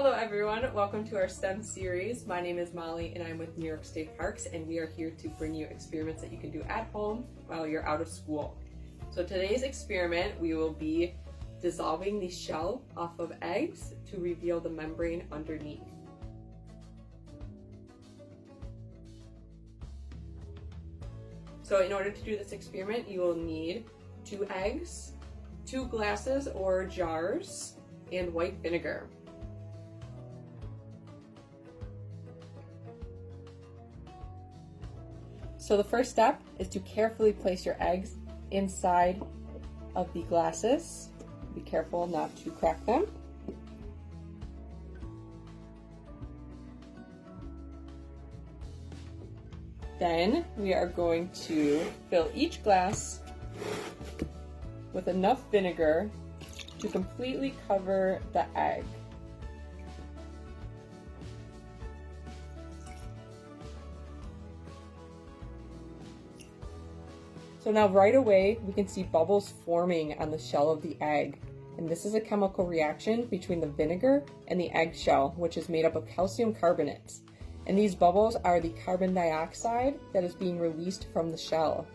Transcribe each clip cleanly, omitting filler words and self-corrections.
Hello everyone, welcome to our STEM series. My name is Molly and I'm with New York State Parks, and we are here to bring you experiments that you can do at home while you're out of school. So today's experiment, we will be dissolving the shell off of eggs to reveal the membrane underneath. So in order to do this experiment, you will need 2 eggs, 2 glasses or jars, and white vinegar. So the first step is to carefully place your eggs inside of the glasses. Be careful not to crack them. Then we are going to fill each glass with enough vinegar to completely cover the egg. So now right away we can see bubbles forming on the shell of the egg, and this is a chemical reaction between the vinegar and the egg shell, which is made up of calcium carbonate. And these bubbles are the carbon dioxide that is being released from the shell.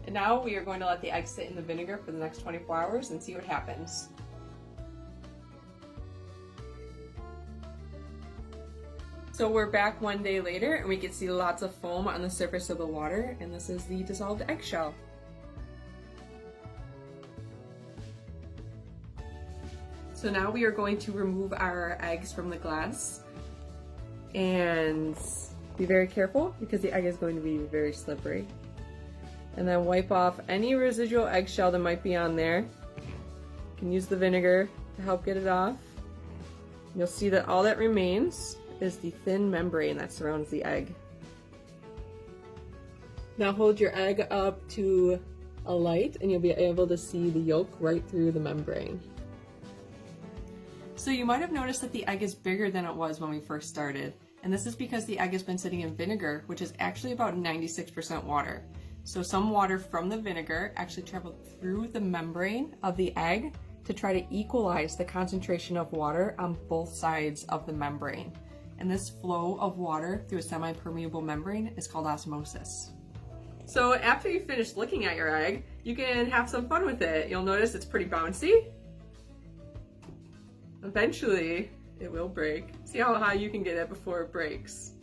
And now we are going to let the egg sit in the vinegar for the next 24 hours and see what happens. So we're back one day later and we can see lots of foam on the surface of the water, and this is the dissolved eggshell. So now we are going to remove our eggs from the glass, and be very careful because the egg is going to be very slippery. And then wipe off any residual eggshell that might be on there. You can use the vinegar to help get it off. You'll see that all that remains is the thin membrane that surrounds the egg. Now hold your egg up to a light and you'll be able to see the yolk right through the membrane. So you might have noticed that the egg is bigger than it was when we first started, and this is because the egg has been sitting in vinegar, which is actually about 96% water. So some water from the vinegar actually traveled through the membrane of the egg to try to equalize the concentration of water on both sides of the membrane. And this flow of water through a semi-permeable membrane is called osmosis. So after you finish looking at your egg, you can have some fun with it. You'll notice it's pretty bouncy. Eventually, it will break. See how high you can get it before it breaks.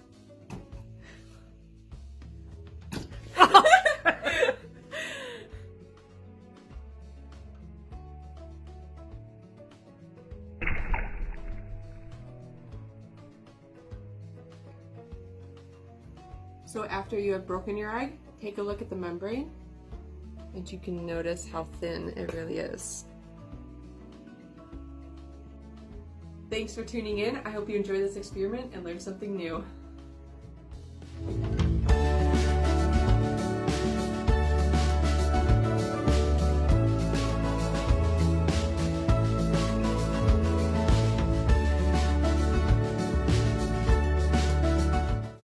So after you have broken your egg, take a look at the membrane, and you can notice how thin it really is. Thanks for tuning in. I hope you enjoyed this experiment and learned something new.